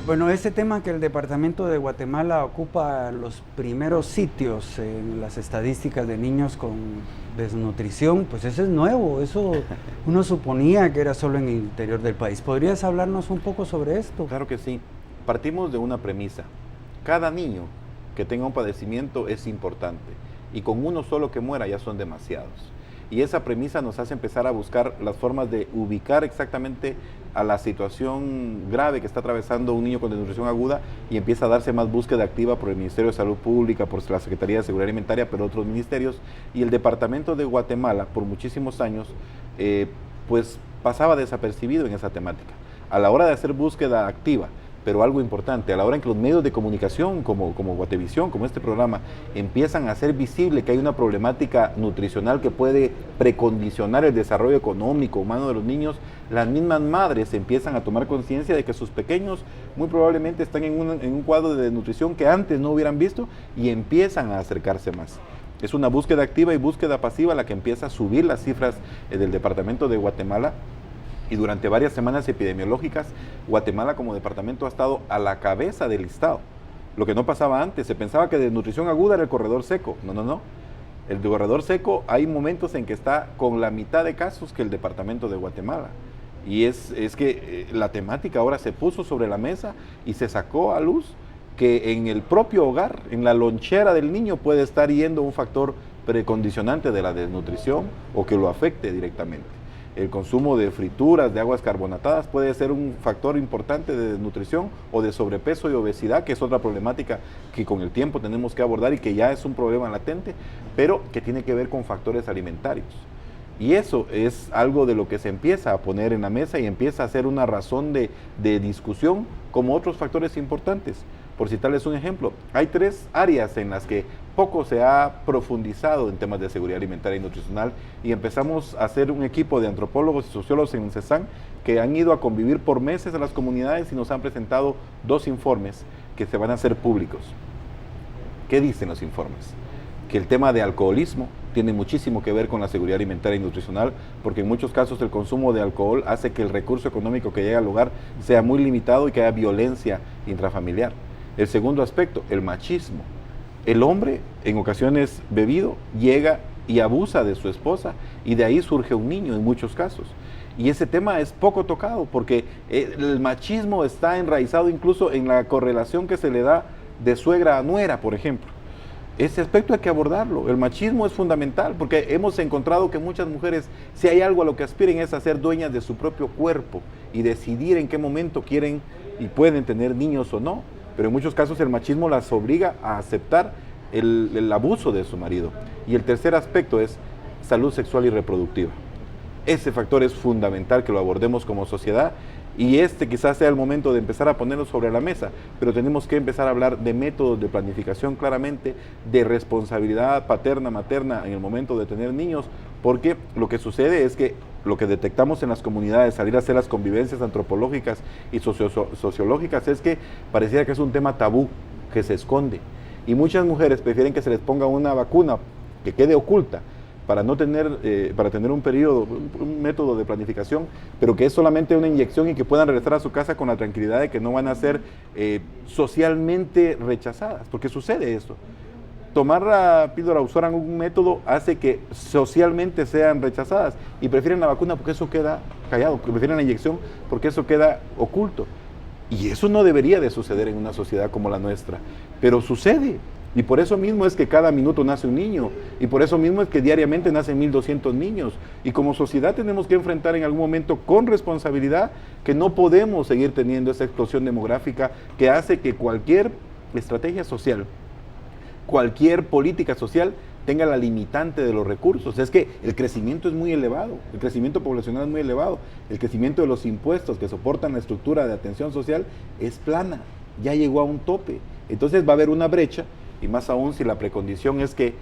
Bueno, ese tema que el departamento de Guatemala ocupa los primeros sitios en las estadísticas de niños con desnutrición, pues eso es nuevo, eso uno suponía que era solo en el interior del país. ¿Podrías hablarnos un poco sobre esto? Claro que sí. Partimos de una premisa. Cada niño que tenga un padecimiento es importante y con uno solo que muera ya son demasiados. Y esa premisa nos hace empezar a buscar las formas de ubicar exactamente a la situación grave que está atravesando un niño con desnutrición aguda, y empieza a darse más búsqueda activa por el Ministerio de Salud Pública, por la Secretaría de Seguridad Alimentaria, pero otros ministerios, y el Departamento de Guatemala por muchísimos años pues pasaba desapercibido en esa temática. A la hora de hacer búsqueda activa, pero algo importante, a la hora en que los medios de comunicación como Guatevisión, como este programa, empiezan a hacer visible que hay una problemática nutricional que puede precondicionar el desarrollo económico, humano de los niños, las mismas madres empiezan a tomar conciencia de que sus pequeños muy probablemente están en un cuadro de desnutrición que antes no hubieran visto, y empiezan a acercarse más. Es una búsqueda activa y búsqueda pasiva la que empieza a subir las cifras del Departamento de Guatemala. Y durante varias semanas epidemiológicas, Guatemala como departamento ha estado a la cabeza del listado. Lo que no pasaba antes, se pensaba que desnutrición aguda era el corredor seco. No. El corredor seco hay momentos en que está con la mitad de casos que el departamento de Guatemala. Y es que la temática ahora se puso sobre la mesa y se sacó a luz que en el propio hogar, en la lonchera del niño, puede estar yendo un factor precondicionante de la desnutrición o que lo afecte directamente. El consumo de frituras, de aguas carbonatadas puede ser un factor importante de desnutrición o de sobrepeso y obesidad, que es otra problemática que con el tiempo tenemos que abordar y que ya es un problema latente, pero que tiene que ver con factores alimentarios. Y eso es algo de lo que se empieza a poner en la mesa y empieza a ser una razón de discusión, como otros factores importantes. Por citarles un ejemplo, hay 3 áreas en las que poco se ha profundizado en temas de seguridad alimentaria y nutricional, y empezamos a hacer un equipo de antropólogos y sociólogos en CESAN que han ido a convivir por meses a las comunidades y nos han presentado 2 informes que se van a hacer públicos. ¿Qué dicen los informes? Que el tema de alcoholismo tiene muchísimo que ver con la seguridad alimentaria y nutricional, porque en muchos casos el consumo de alcohol hace que el recurso económico que llega al hogar sea muy limitado y que haya violencia intrafamiliar. El segundo aspecto, el machismo. El hombre, en ocasiones bebido, llega y abusa de su esposa, y de ahí surge un niño en muchos casos. Y ese tema es poco tocado, porque el machismo está enraizado incluso en la correlación que se le da de suegra a nuera, por ejemplo. Ese aspecto hay que abordarlo. El machismo es fundamental, porque hemos encontrado que muchas mujeres, si hay algo a lo que aspiren, es a ser dueñas de su propio cuerpo y decidir en qué momento quieren y pueden tener niños o no. Pero en muchos casos el machismo las obliga a aceptar el abuso de su marido. Y el tercer aspecto es salud sexual y reproductiva. Ese factor es fundamental que lo abordemos como sociedad, y quizás sea el momento de empezar a ponerlo sobre la mesa, pero tenemos que empezar a hablar de métodos de planificación claramente, de responsabilidad paterna, materna en el momento de tener niños, porque lo que sucede es que lo que detectamos en las comunidades, salir a hacer las convivencias antropológicas y sociológicas, es que pareciera que es un tema tabú, que se esconde, y muchas mujeres prefieren que se les ponga una vacuna que quede oculta, para tener un periodo, un método de planificación, pero que es solamente una inyección y que puedan regresar a su casa con la tranquilidad de que no van a ser socialmente rechazadas, porque sucede esto. Tomar la píldora, usar algún método, hace que socialmente sean rechazadas, y prefieren la vacuna porque eso queda callado, prefieren la inyección porque eso queda oculto. Y eso no debería de suceder en una sociedad como la nuestra, pero sucede. Y por eso mismo es que cada minuto nace un niño, y por eso mismo es que diariamente nacen 1,200 niños, y como sociedad tenemos que enfrentar en algún momento con responsabilidad que no podemos seguir teniendo esa explosión demográfica que hace que cualquier estrategia social, cualquier política social tenga la limitante de los recursos. Es que el crecimiento es muy elevado, el crecimiento poblacional es muy elevado, el crecimiento de los impuestos que soportan la estructura de atención social es plana, ya llegó a un tope. Entonces va a haber una brecha, y más aún si la precondición es que,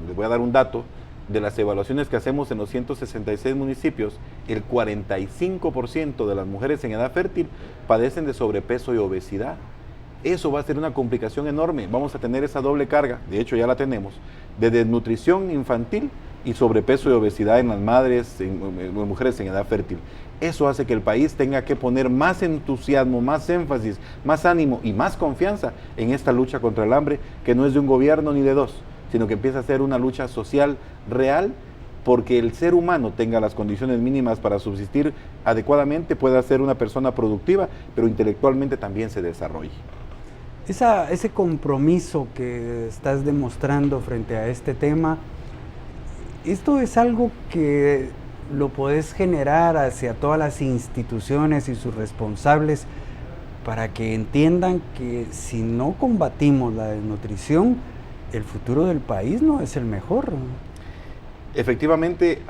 les voy a dar un dato, de las evaluaciones que hacemos en los 166 municipios, el 45% de las mujeres en edad fértil padecen de sobrepeso y obesidad. Eso va a ser una complicación enorme. Vamos a tener esa doble carga, de hecho ya la tenemos, de desnutrición infantil y sobrepeso y obesidad en las madres, en mujeres en edad fértil. Eso hace que el país tenga que poner más entusiasmo, más énfasis, más ánimo y más confianza en esta lucha contra el hambre, que no es de un gobierno ni de dos, sino que empieza a ser una lucha social real, porque el ser humano tenga las condiciones mínimas para subsistir adecuadamente, pueda ser una persona productiva, pero intelectualmente también se desarrolle. Ese compromiso que estás demostrando frente a este tema, esto es algo que lo podés generar hacia todas las instituciones y sus responsables para que entiendan que si no combatimos la desnutrición, el futuro del país no es el mejor. Efectivamente,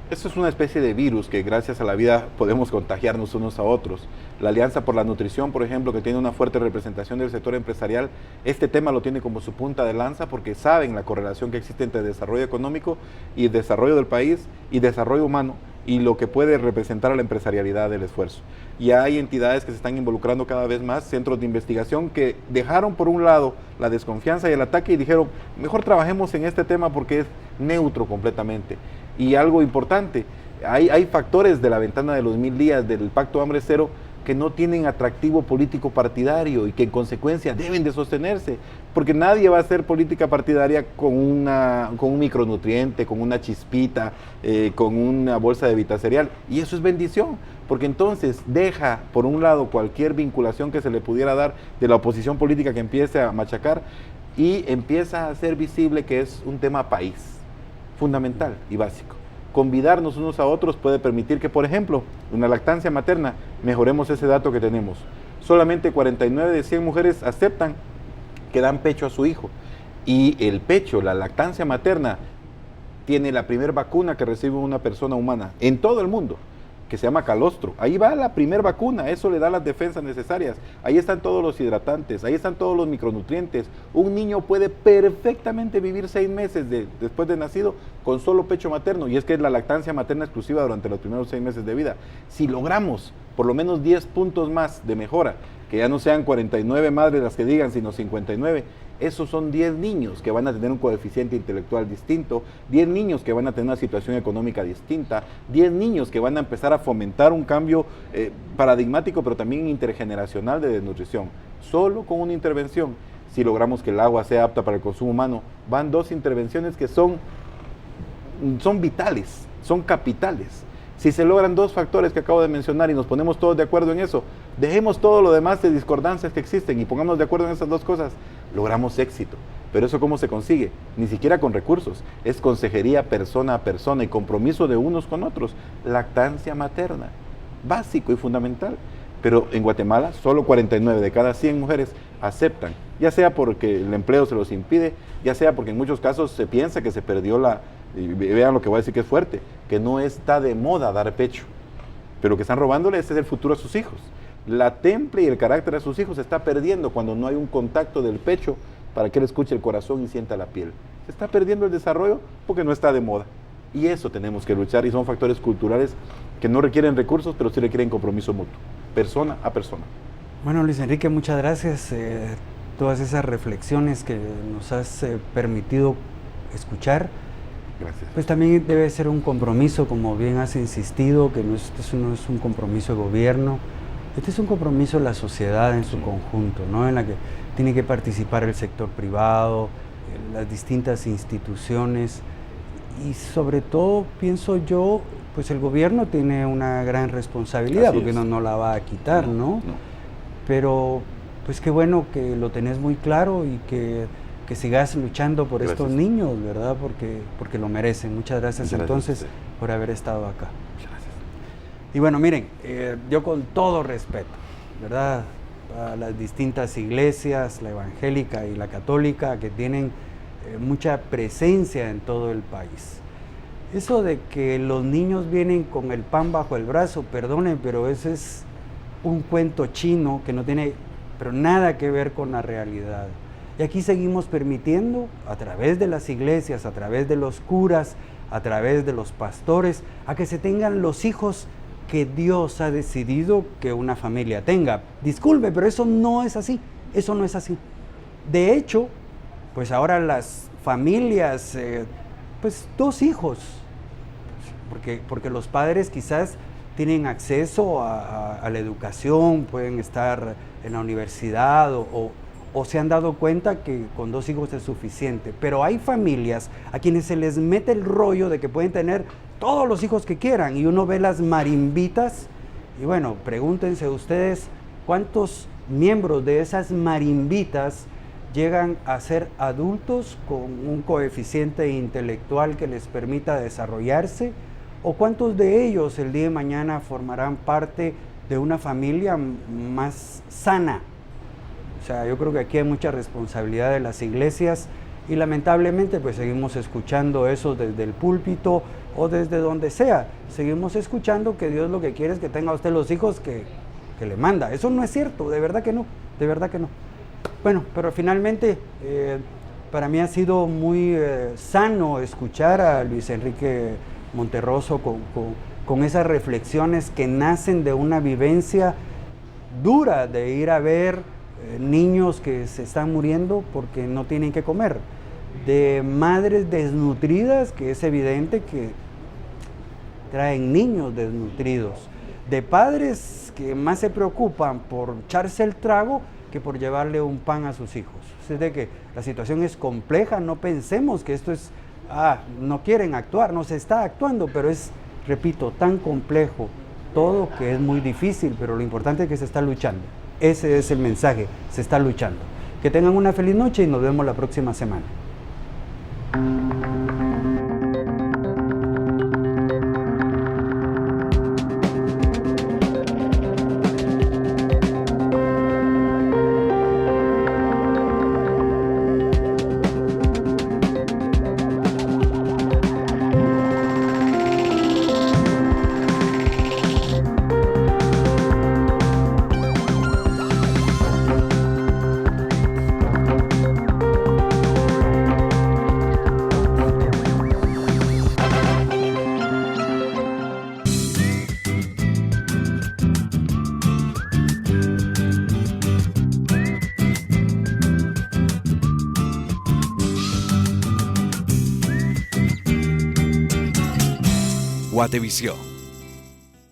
esto es una especie de virus que gracias a la vida podemos contagiarnos unos a otros. La Alianza por la Nutrición, por ejemplo, que tiene una fuerte representación del sector empresarial, este tema lo tiene como su punta de lanza porque saben la correlación que existe entre desarrollo económico y desarrollo del país y desarrollo humano y lo que puede representar a la empresarialidad del esfuerzo. Y hay entidades que se están involucrando cada vez más, centros de investigación que dejaron por un lado la desconfianza y el ataque y dijeron, mejor trabajemos en este tema porque es neutro completamente. Y algo importante, hay factores de la ventana de los 1000 días del Pacto Hambre Cero que no tienen atractivo político partidario y que en consecuencia deben de sostenerse, porque nadie va a hacer política partidaria con un micronutriente, con una chispita, con una bolsa de Vitacerial, y eso es bendición, porque entonces deja por un lado cualquier vinculación que se le pudiera dar de la oposición política que empiece a machacar y empieza a hacer visible que es un tema país, fundamental y básico. Convidarnos unos a otros puede permitir que, por ejemplo, en la lactancia materna, mejoremos ese dato que tenemos. Solamente 49 de 100 mujeres aceptan que dan pecho a su hijo. Y el pecho, la lactancia materna, tiene la primera vacuna que recibe una persona humana en todo el mundo, que se llama calostro. Ahí va la primera vacuna, eso le da las defensas necesarias. Ahí están todos los hidratantes, ahí están todos los micronutrientes. Un niño puede perfectamente vivir 6 meses después de nacido con solo pecho materno, y es que es la lactancia materna exclusiva durante los primeros 6 meses de vida. Si logramos por lo menos 10 puntos más de mejora, que ya no sean 49 madres las que digan, sino 59, esos son 10 niños que van a tener un coeficiente intelectual distinto, 10 niños que van a tener una situación económica distinta, 10 niños que van a empezar a fomentar un cambio paradigmático, pero también intergeneracional de desnutrición. Solo con una intervención, si logramos que el agua sea apta para el consumo humano, van 2 intervenciones que son vitales, son capitales. Si se logran 2 factores que acabo de mencionar y nos ponemos todos de acuerdo en eso, dejemos todo lo demás de discordancias que existen y pongamos de acuerdo en esas 2 cosas, logramos éxito. Pero eso ¿cómo se consigue? Ni siquiera con recursos, es consejería persona a persona y compromiso de unos con otros. Lactancia materna, básico y fundamental. Pero en Guatemala solo 49 de cada 100 mujeres aceptan, ya sea porque el empleo se los impide, ya sea porque en muchos casos se piensa que se perdió y vean lo que voy a decir que es fuerte, que no está de moda dar pecho, pero que están robándole ese es el futuro a sus hijos. La temple y el carácter a sus hijos se está perdiendo cuando no hay un contacto del pecho para que él escuche el corazón y sienta la piel. Se está perdiendo el desarrollo porque no está de moda. Y eso tenemos que luchar, y son factores culturales que no requieren recursos, pero sí requieren compromiso mutuo, persona a persona. Bueno, Luis Enrique, muchas gracias. Todas esas reflexiones que nos has permitido escuchar. Gracias. Pues también debe ser un compromiso, como bien has insistido, que esto no es un compromiso de gobierno, este es un compromiso de la sociedad en su conjunto, ¿no? En la que tiene que participar el sector privado, las distintas instituciones y sobre todo, pienso yo, pues el gobierno tiene una gran responsabilidad, porque no la va a quitar, ¿no? Pero pues qué bueno que lo tenés muy claro y que sigas luchando por estos niños, ¿verdad? Porque lo merecen. Muchas gracias entonces por haber estado acá. Muchas gracias. Y bueno, miren, yo con todo respeto, ¿verdad? A las distintas iglesias, la evangélica y la católica, que tienen mucha presencia en todo el país. Eso de que los niños vienen con el pan bajo el brazo, perdonen, pero ese es un cuento chino que no tiene pero nada que ver con la realidad. Y aquí seguimos permitiendo, a través de las iglesias, a través de los curas, a través de los pastores, a que se tengan los hijos que Dios ha decidido que una familia tenga. Disculpe, pero eso no es así, eso no es así. De hecho, pues ahora las familias pues 2 hijos, porque los padres quizás tienen acceso a la educación, pueden estar en la universidad o se han dado cuenta que con 2 hijos es suficiente. Pero hay familias a quienes se les mete el rollo de que pueden tener todos los hijos que quieran y uno ve las marimbitas y bueno, pregúntense ustedes cuántos miembros de esas marimbitas llegan a ser adultos con un coeficiente intelectual que les permita desarrollarse, o cuántos de ellos el día de mañana formarán parte de una familia más sana. O sea, yo creo que aquí hay mucha responsabilidad de las iglesias y lamentablemente pues seguimos escuchando eso desde el púlpito o desde donde sea. Seguimos escuchando que Dios lo que quiere es que tenga usted los hijos que le manda. Eso no es cierto, de verdad que no, de verdad que no. Bueno, pero finalmente para mí ha sido muy sano escuchar a Luis Enrique Monterroso con esas reflexiones que nacen de una vivencia dura de ir a ver niños que se están muriendo porque no tienen que comer, de madres desnutridas, que es evidente que traen niños desnutridos, de padres que más se preocupan por echarse el trago que por llevarle un pan a sus hijos. Es de que la situación es compleja, no pensemos que esto es, no quieren actuar, no se está actuando, pero es, repito, tan complejo todo que es muy difícil, pero lo importante es que se está luchando. Ese es el mensaje, se está luchando. Que tengan una feliz noche y nos vemos la próxima semana. Guatevisión.